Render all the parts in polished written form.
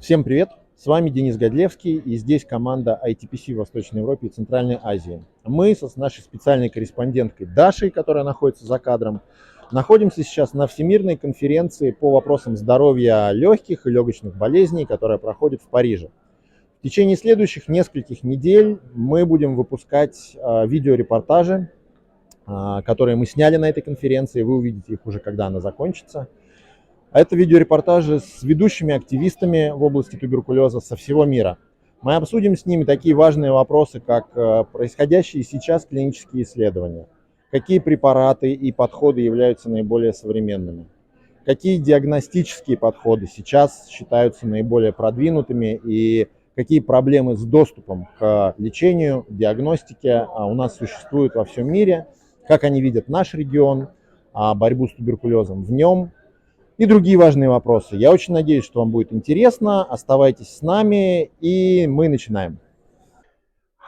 Всем привет! С вами Денис Годлевский, и здесь команда ITPC в Восточной Европе и Центральной Азии. Мы с нашей специальной корреспонденткой Дашей, которая находится за кадром, находимся сейчас на Всемирной конференции по вопросам здоровья легких и легочных болезней, которая проходит в Париже. В течение следующих нескольких недель мы будем выпускать видеорепортажи, которые мы сняли на этой конференции. Вы увидите их уже, когда она закончится. Это видеорепортажи с ведущими активистами в области туберкулеза со всего мира. Мы обсудим с ними такие важные вопросы, как происходящие сейчас клинические исследования, какие препараты и подходы являются наиболее современными, какие диагностические подходы сейчас считаются наиболее продвинутыми и какие проблемы с доступом к лечению, диагностике у нас существуют во всем мире, как они видят наш регион, борьбу с туберкулезом в нем, и другие важные вопросы. Я очень надеюсь, что вам будет интересно. Оставайтесь с нами, и мы начинаем.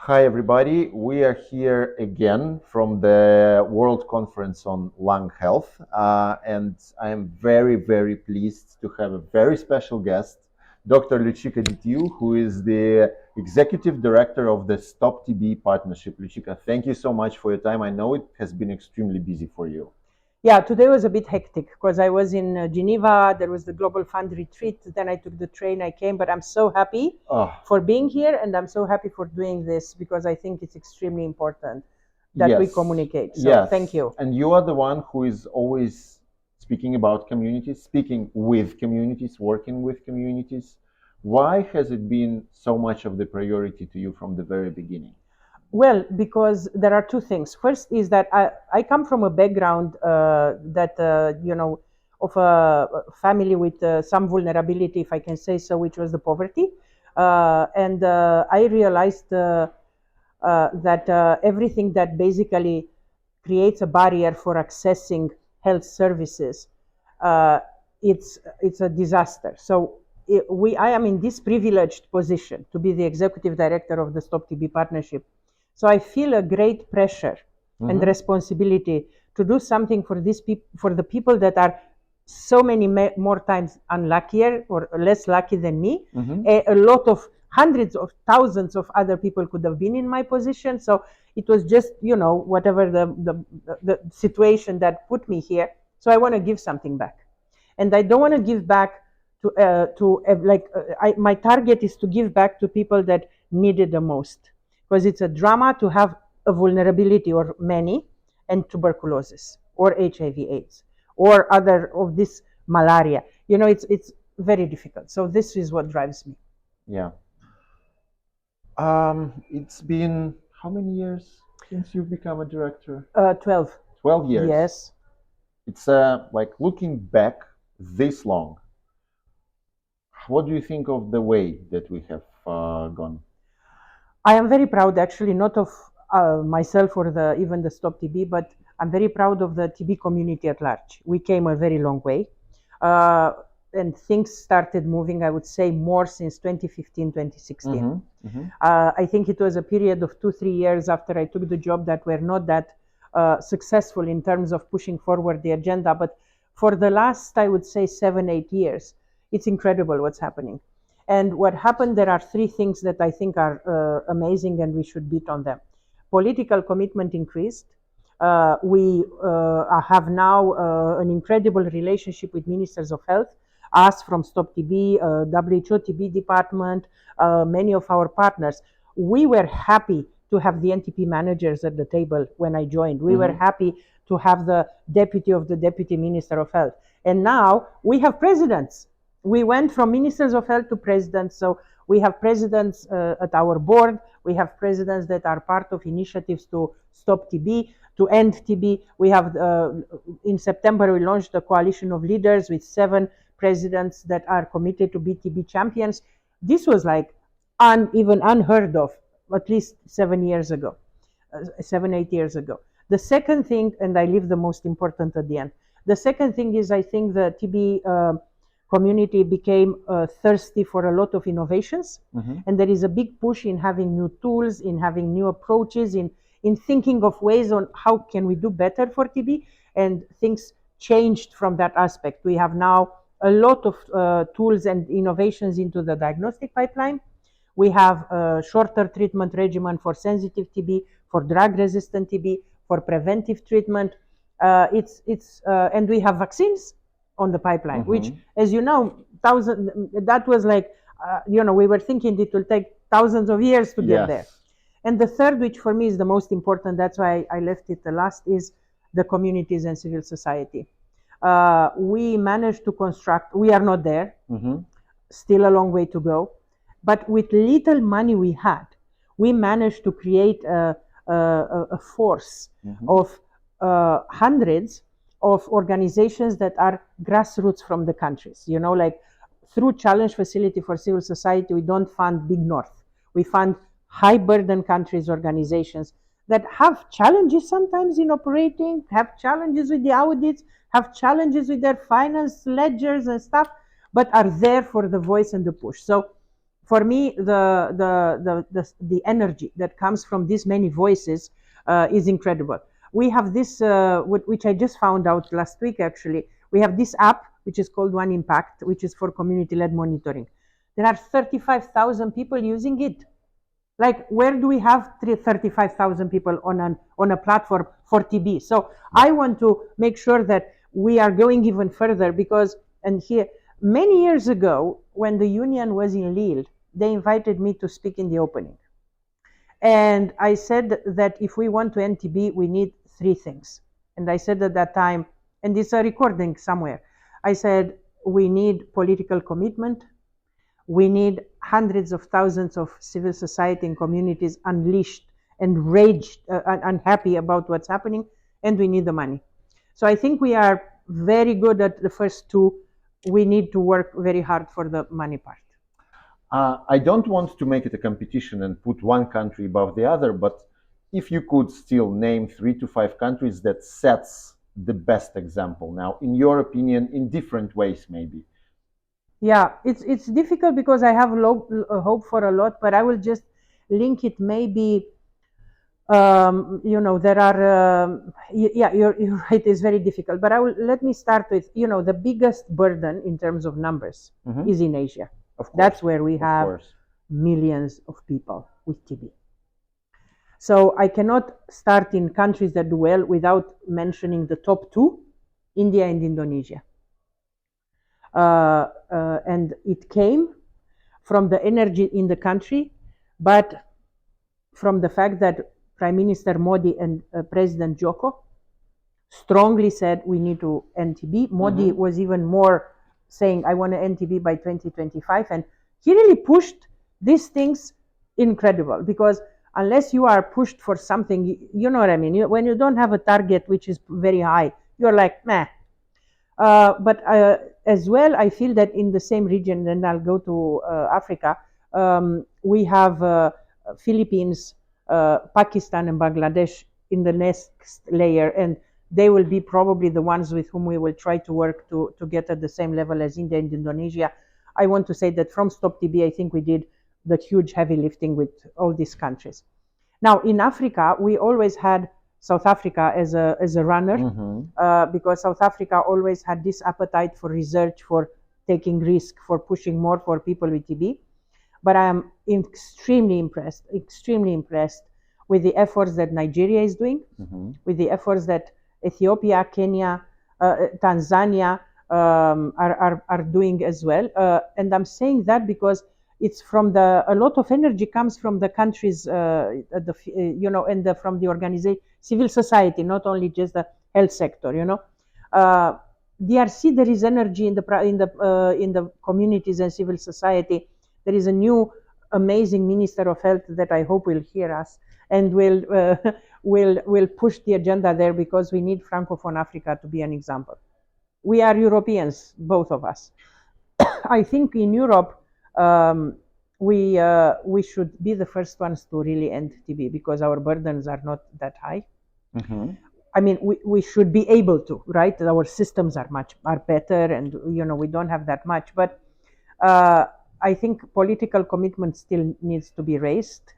Hi everybody, we are here again from the World Conference on Lung Health, and I am very pleased to have a very special guest, Dr. Lucica Ditiu, who is the Executive Director of the Stop TB Partnership. Lucica, thank you so much for your time. I know it has been extremely busy for you. Yeah, today was a bit hectic because I was in Geneva, there was the Global Fund retreat, then I took the train, I came, but I'm so happy for being here, and I'm so happy for doing this because I think it's extremely important that we communicate. So thank you. And you are the one who is always speaking about communities, speaking with communities, working with communities. Why has it been so much of the priority to you from the very beginning? Well, because there are two things. First is that I come from a background of a family with some vulnerability, if I can say so, which was the poverty. And I realized that everything that basically creates a barrier for accessing health services, it's a disaster. So I am in this privileged position to be the executive director of the Stop TB Partnership. So I feel a great pressure and responsibility to do something for these for the people that are so many more times unluckier or less lucky than me. A lot of hundreds of thousands of other people could have been in my position. So it was just, whatever the situation that put me here. So I want to give something back, and I don't want to give back my target is to give back to people that need it the most. Because it's a drama to have a vulnerability or many and tuberculosis or HIV/AIDS or other of this malaria. It's very difficult. So this is what drives me. Yeah. It's been how many years since you've become a director? 12. 12 years. Yes. It's like looking back this long. What do you think of the way that we have gone? I am very proud, actually, not of myself or even the Stop TB, but I'm very proud of the TB community at large. We came a very long way, and things started moving, I would say, more since 2015, 2016. I think it was a period of 2-3 years after I took the job that were not that successful in terms of pushing forward the agenda. But for the last, I would say, 7-8 years, it's incredible what's happening. And what happened, there are 3 things that I think are amazing and we should beat on them. Political commitment increased. We have now an incredible relationship with ministers of health, us from Stop TB, WHO TB department, many of our partners. We were happy to have the NTP managers at the table when I joined. We were happy to have the deputy of the deputy minister of health. And now we have presidents. We went from ministers of health to presidents. So we have presidents at our board. We have presidents that are part of initiatives to stop TB, to end TB. We have, in September, we launched a coalition of leaders with 7 presidents that are committed to be TB champions. This was like even unheard of at least 7 years ago, 7-8 years ago. The second thing, and I leave the most important at the end. The second thing is, I think the TB community became thirsty for a lot of innovations, and there is a big push in having new tools, in having new approaches, in thinking of ways on how can we do better for TB, and things changed from that aspect. We have now a lot of tools and innovations into the diagnostic pipeline. We have a shorter treatment regimen for sensitive TB, for drug-resistant TB, for preventive treatment. And we have vaccines on the pipeline, which, as you know, that was like, we were thinking it will take thousands of years to get there. And the third, which for me is the most important, that's why I left it the last, is the communities and civil society. We managed to construct, we are not there, still a long way to go, but with little money we had, we managed to create a force of hundreds of organizations that are grassroots from the countries. Like through Challenge Facility for Civil Society, we don't fund Big North. We fund high burden countries, organizations that have challenges sometimes in operating, have challenges with the audits, have challenges with their finance ledgers and stuff, but are there for the voice and the push. So for me, the energy that comes from these many voices is incredible. We have this, which I just found out last week actually, we have this app which is called One Impact, which is for community-led monitoring. There are 35,000 people using it. Like, where do we have 35,000 people on a platform for TB? So I want to make sure that we are going even further because, and here, many years ago, when the union was in Lille, they invited me to speak in the opening. And I said that if we want to end TB, we need three things. And I said at that time, and this is a recording somewhere, I said, we need political commitment. We need hundreds of thousands of civil society and communities unleashed and raged, unhappy about what's happening, and we need the money. So I think we are very good at the first two. We need to work very hard for the money part. I don't want to make it a competition and put one country above the other, but if you could still name 3 to 5 countries that sets the best example now, in your opinion, in different ways maybe. Yeah, it's difficult because I have hope for a lot, but I will just link it maybe, there are, yeah, you're right, it's very difficult, but let me start with, the biggest burden in terms of numbers is in Asia. Of course. That's where we have millions of people with TB. So I cannot start in countries that do well without mentioning the top two, India and Indonesia. And it came from the energy in the country, but from the fact that Prime Minister Modi and President Joko strongly said we need to end TB. Modi was even more saying, I want to end TB by 2025. And he really pushed these things incredible, because unless you are pushed for something, you know what I mean? When you don't have a target which is very high, you're like, meh. But as well, I feel that in the same region, and I'll go to Africa, we have Philippines, Pakistan, and Bangladesh in the next layer, and they will be probably the ones with whom we will try to work to get at the same level as India and Indonesia. I want to say that from Stop TB, I think we did the huge heavy lifting with all these countries. Now, in Africa, we always had South Africa as a runner, because South Africa always had this appetite for research, for taking risk, for pushing more for people with TB. But I am extremely impressed with the efforts that Nigeria is doing, with the efforts that Ethiopia, Kenya, Tanzania are doing as well. And I'm saying that because it's from a lot of energy comes from the countries, and from the organization, civil society, not only just the health sector. DRC, there is energy in the communities and civil society. There is a new amazing Minister of Health that I hope will hear us and will push the agenda there, because we need Francophone Africa to be an example. We are Europeans, both of us. I think in Europe, we should be the first ones to really end TB, because our burdens are not that high. I mean, we should be able to, right? Our systems are better, and we don't have that much. But I think political commitment still needs to be raised.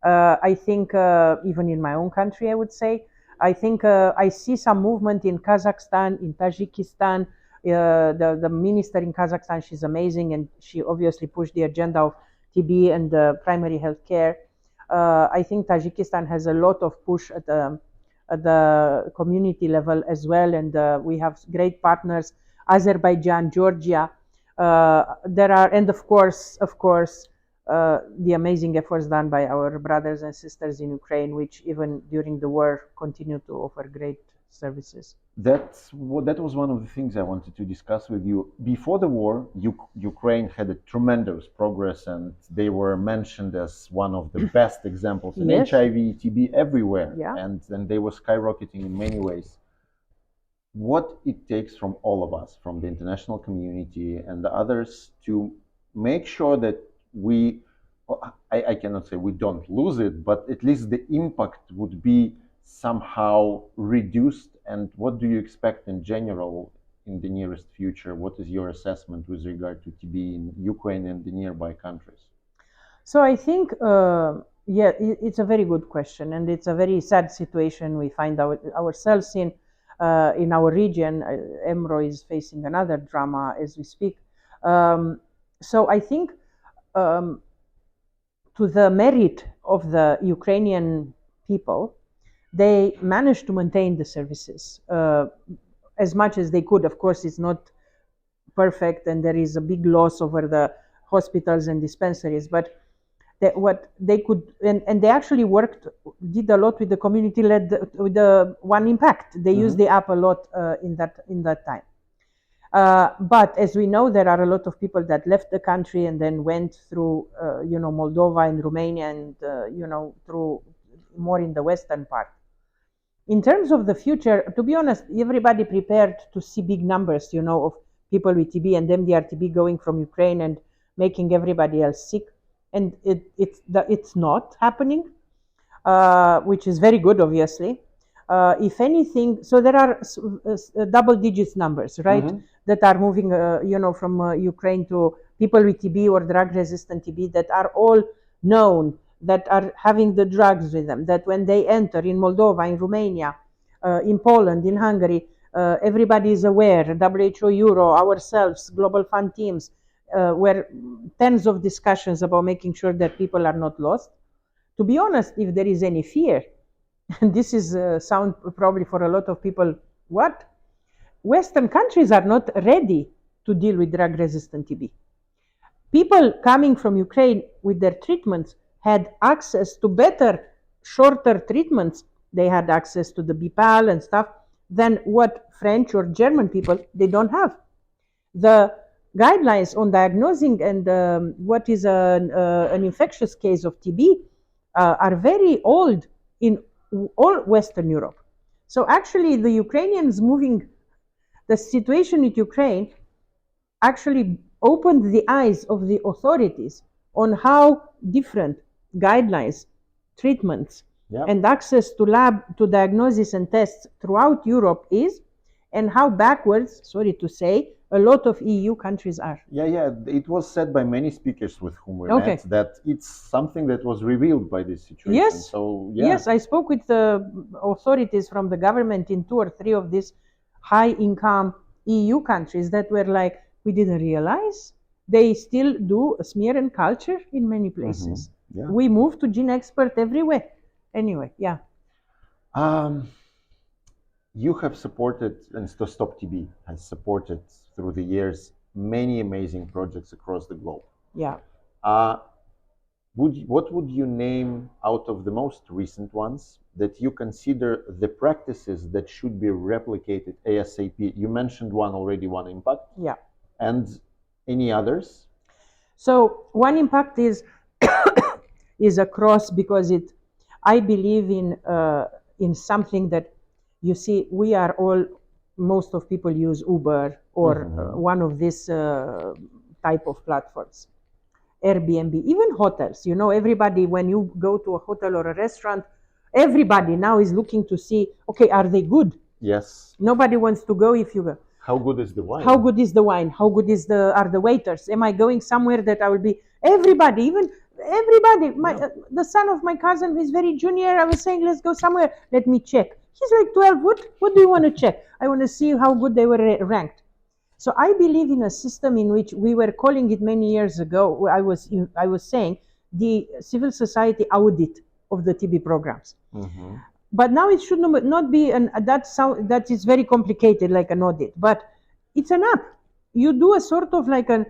I think even in my own country, I would say, I think I see some movement in Kazakhstan, in Tajikistan, The minister in Kazakhstan, she's amazing, and she obviously pushed the agenda of TB and primary health care. I think Tajikistan has a lot of push at the community level as well, and we have great partners, Azerbaijan, Georgia. There are, and of course, the amazing efforts done by our brothers and sisters in Ukraine, which even during the war continue to offer great services. That was one of the things I wanted to discuss with you. Before the war, Ukraine had a tremendous progress, and they were mentioned as one of the best examples in Yes. HIV, TB everywhere, Yeah. and they were skyrocketing in many ways. What it takes from all of us, from the international community and the others, to make sure that I cannot say we don't lose it, but at least the impact would be somehow reduced. And what do you expect in general in the nearest future? What is your assessment with regard to TB in Ukraine and the nearby countries? So I think, it's a very good question, and it's a very sad situation we find ourselves in. In our region, EMRO is facing another drama as we speak. So I think, to the merit of the Ukrainian people, they managed to maintain the services as much as they could. Of course, it's not perfect, and there is a big loss over the hospitals and dispensaries, but what they could, and they actually did a lot with the community-led, with the One Impact. They used the app a lot in that time. But as we know, there are a lot of people that left the country and then went through, Moldova and Romania, and through more in the western part. In terms of the future, to be honest, everybody prepared to see big numbers, of people with TB and MDR-TB going from Ukraine and making everybody else sick. And it's not happening, which is very good, obviously. If anything, so there are double-digit numbers, right, that are moving, from Ukraine to people with TB or drug-resistant TB that are all known, that are having the drugs with them, that when they enter in Moldova, in Romania, in Poland, in Hungary, everybody is aware, WHO, Euro, ourselves, Global Fund teams, were tens of discussions about making sure that people are not lost. To be honest, if there is any fear, and this is sound probably for a lot of people, what? Western countries are not ready to deal with drug-resistant TB. People coming from Ukraine with their treatments had access to better, shorter treatments. They had access to the BPAL and stuff than what French or German people, they don't have. The guidelines on diagnosing and what is an infectious case of TB are very old in all Western Europe. So actually the Ukrainians the situation with Ukraine actually opened the eyes of the authorities on how different guidelines, treatments, and access to diagnosis and tests throughout Europe is, and how backwards, sorry to say, a lot of EU countries are. Yeah. It was said by many speakers with whom we met that it's something that was revealed by this situation. Yes. So, Yes, I spoke with the authorities from the government in 2 or 3 of these high-income EU countries that were like, we didn't realize they still do a smear and culture in many places. We move to gene expert everywhere. Anyway, you have supported, and Stop TB has supported through the years many amazing projects across the globe. What would you name out of the most recent ones that you consider the practices that should be replicated ASAP? You mentioned one already, One Impact. And any others? So One Impact is across, because I believe in something that, you see, we are all, most of people use Uber or one of these type of platforms, Airbnb, even hotels. Everybody, when you go to a hotel or a restaurant, everybody now is looking to see, okay, are they good? Yes. Nobody wants to go if you go. How good is the wine? How good is the wine? How good are the waiters? Am I going somewhere that I will be, everybody, the son of my cousin who is very junior, I was saying, let's go somewhere, let me check. He's like 12, what do you want to check? I want to see how good they were ranked. So I believe in a system in which we were calling it many years ago. I was saying the civil society audit of the TB programs. Mm-hmm. But now it should not be that is very complicated like an audit, but it's an app. You do a sort of like a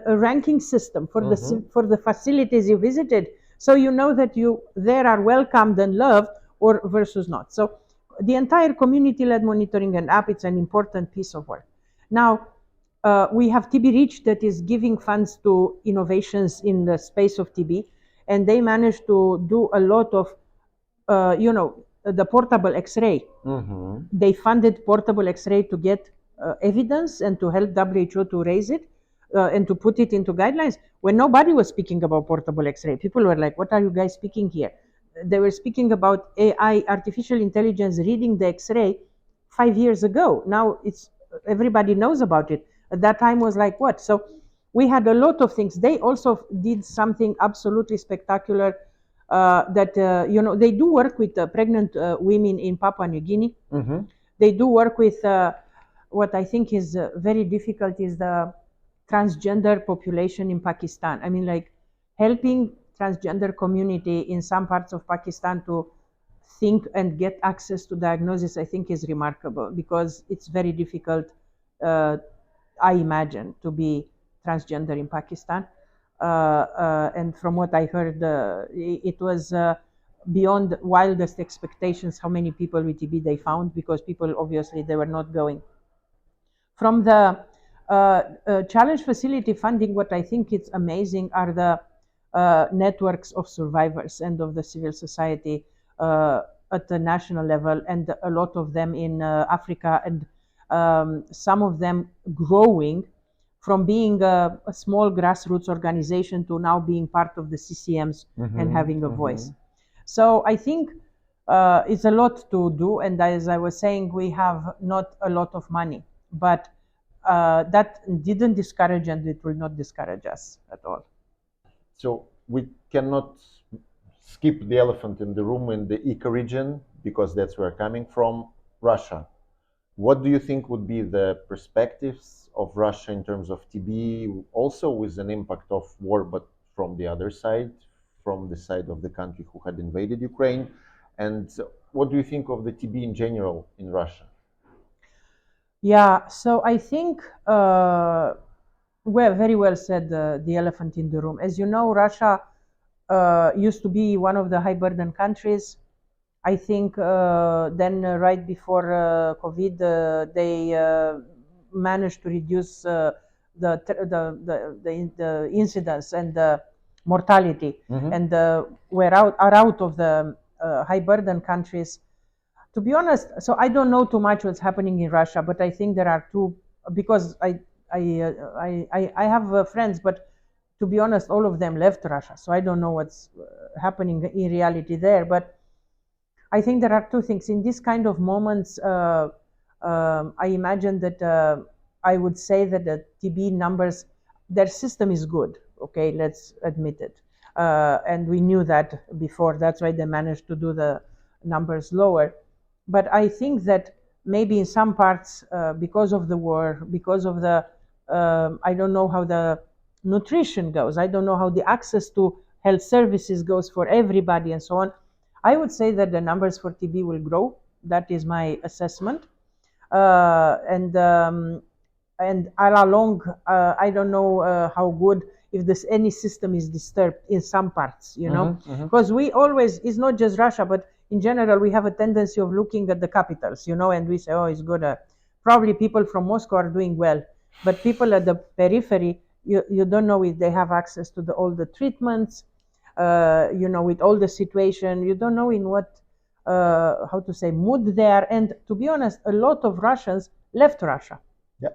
ranking system for the facilities you visited, so you know that you there are welcomed and loved or versus not. So the entire community-led monitoring and app, it's an important piece of work. Now we have TB Reach that is giving funds to innovations in the space of TB, and they managed to do a lot of the portable X-ray. Mm-hmm. They funded portable X-ray to get evidence and to help WHO to raise it and to put it into guidelines. When nobody was speaking about portable X-ray, people were like, "What are you guys speaking here?" They were speaking about AI, artificial intelligence, reading the X-ray 5 years ago. Now it's everybody knows about it. At that time was like what? So we had a lot of things. They also did something absolutely spectacular. That they do work with pregnant women in Papua New Guinea. Mm-hmm. They do work with what I think is very difficult is the transgender population in Pakistan. I mean, like helping transgender community in some parts of Pakistan to think and get access to diagnosis, I think is remarkable because it's very difficult, I imagine, to be transgender in Pakistan. And from what I heard, it was beyond wildest expectations how many people with TB they found, because people obviously they were not going. From the challenge facility funding, what I think is amazing are the networks of survivors and of the civil society at the national level, and a lot of them in Africa, and some of them growing from being a small grassroots organization to now being part of the CCMs and having a voice. So I think it's a lot to do, and as I was saying, we have not a lot of money, but that didn't discourage, and it will not discourage us at all. So we cannot skip the elephant in the room in the ITPC region, because that's where we're coming from, Russia. What do you think would be the perspectives of Russia in terms of TB, also with an impact of war, but from the other side, from the side of the country who had invaded Ukraine? And what do you think of the TB in general in Russia? Yeah, so I think, very well said, the elephant in the room. As you know, Russia used to be one of the high burden countries. I think then right before COVID, they managed to reduce the incidence and the mortality, and are out of the high burden countries. To be honest, so I don't know too much what's happening in Russia, but I think there are two, because I have friends, but to be honest, all of them left Russia, so I don't know what's happening in reality there. But I think there are two things in this kind of moments. I imagine that I would say that the TB numbers, their system is good. Okay, let's admit it, and we knew that before. That's why they managed to do the numbers lower. But I think that maybe in some parts, because of the war, because of the, I don't know how the nutrition goes, I don't know how the access to health services goes for everybody and so on. I would say that the numbers for TB will grow. That is my assessment. And all along, I don't know how good, if there's any system is disturbed in some parts, because we always, it's not just Russia, but in general, we have a tendency of looking at the capitals, and we say, oh, it's good. Probably people from Moscow are doing well, but people at the periphery, you don't know if they have access to all the treatments, with all the situation. You don't know in what, how to say, mood they are. And to be honest, a lot of Russians left Russia. Yeah.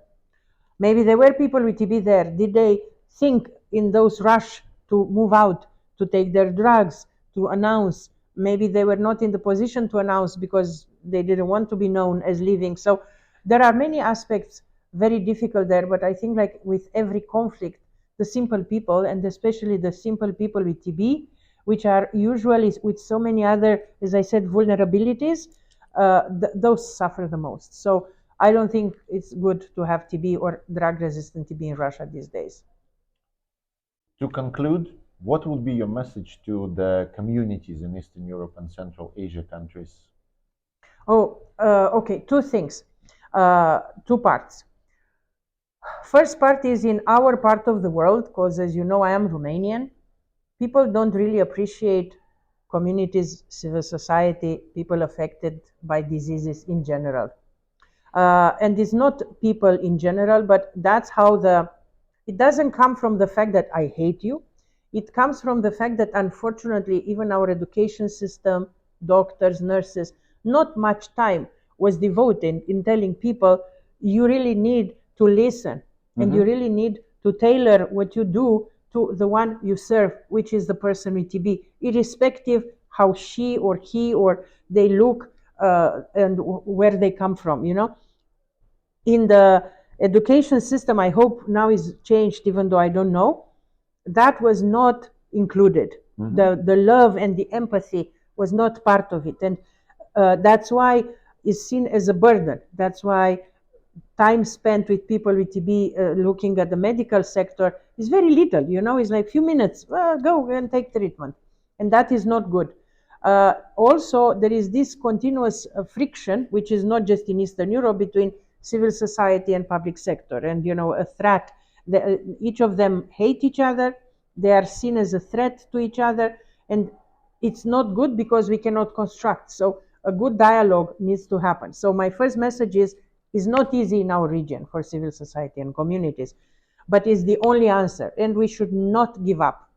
Maybe there were people with TB there. Did they think in those rush to move out, to take their drugs, to announce? Maybe they were not in the position to announce because they didn't want to be known as leaving. So there are many aspects very difficult there, but I think like with every conflict, the simple people, and especially the simple people with TB, which are usually with so many other, as I said, vulnerabilities, those suffer the most. So I don't think it's good to have TB or drug-resistant TB in Russia these days. To conclude, what would be your message to the communities in Eastern Europe and Central Asia countries? Okay, two things, two parts. First part is in our part of the world, because as you know, I am Romanian. People don't really appreciate communities, civil society, people affected by diseases in general. And it's not people in general, but that's how it doesn't come from the fact that I hate you. It comes from the fact that unfortunately, even our education system, doctors, nurses, not much time was devoted in telling people you really need to listen and you really need to tailor what you do to the one you serve, which is the person with TB, irrespective how she or he or they look and where they come from, you know. In the education system, I hope now is changed, even though I don't know, that was not included. The love and the empathy was not part of it. And that's why it's seen as a burden. That's why time spent with people with TB looking at the medical sector is very little, you know, it's like a few minutes, go and take treatment. And that is not good. Also, there is this continuous friction, which is not just in Eastern Europe, between civil society and public sector. And, you know, a threat, each of them hate each other. They are seen as a threat to each other. And it's not good because we cannot construct. So a good dialogue needs to happen. So my first message is not easy in our region for civil society and communities, but is the only answer. And we should not give up.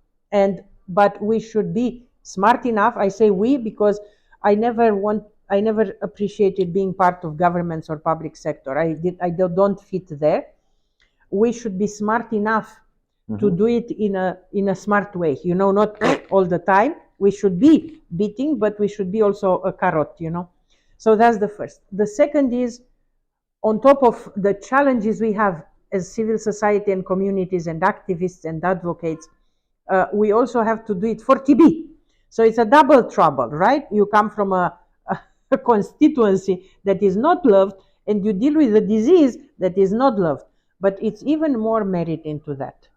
But we should be smart enough. I say we because I never appreciated being part of governments or public sector. I don't fit there. We should be smart enough to do it in a smart way, you know, not all the time. We should be beating, but we should be also a carrot, you know. So that's the first. The second is, on top of the challenges we have as civil society and communities and activists and advocates, we also have to do it for TB. So it's a double trouble, right? You come from a constituency that is not loved, and you deal with a disease that is not loved. But it's even more merit into that.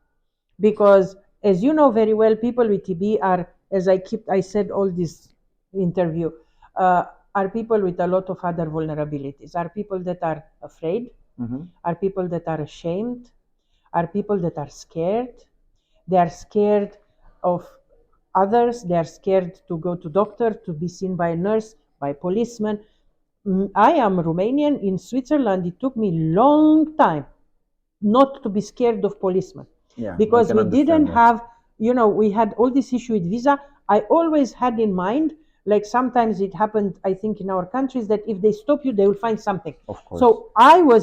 Because, as you know very well, people with TB are, as I said all this interview, are people with a lot of other vulnerabilities, are people that are afraid, are people that are ashamed, are people that are scared. They are scared of others. They are scared to go to doctor, to be seen by a nurse, by a policeman. I am Romanian. In Switzerland, it took me long time not to be scared of policemen. Yeah, because we didn't have, you know, we had all this issue with visa. I always had in mind, like sometimes it happened, I think, in our countries, that if they stop you, they will find something. Of course. So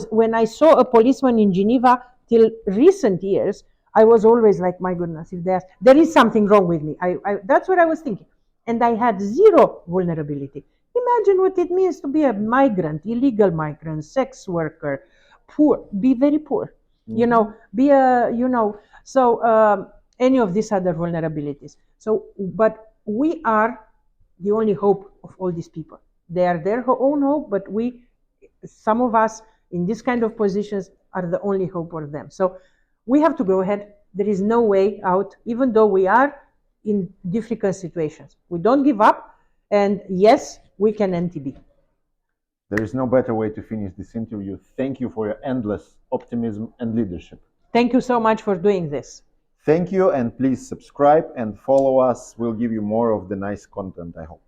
when I saw a policeman in Geneva till recent years, I was always like, my goodness, if there is something wrong with me. That's what I was thinking. And I had zero vulnerability. Imagine what it means to be a migrant, illegal migrant, sex worker, poor, be very poor. You know, be a, you know, so any of these other vulnerabilities. So, but we are the only hope of all these people. They are their own hope, but some of us in this kind of positions are the only hope for them. So we have to go ahead. There is no way out, even though we are in difficult situations. We don't give up, and yes, we can end TB. There is no better way to finish this interview. Thank you for your endless optimism and leadership. Thank you so much for doing this. Thank you, and please subscribe and follow us. We'll give you more of the nice content, I hope.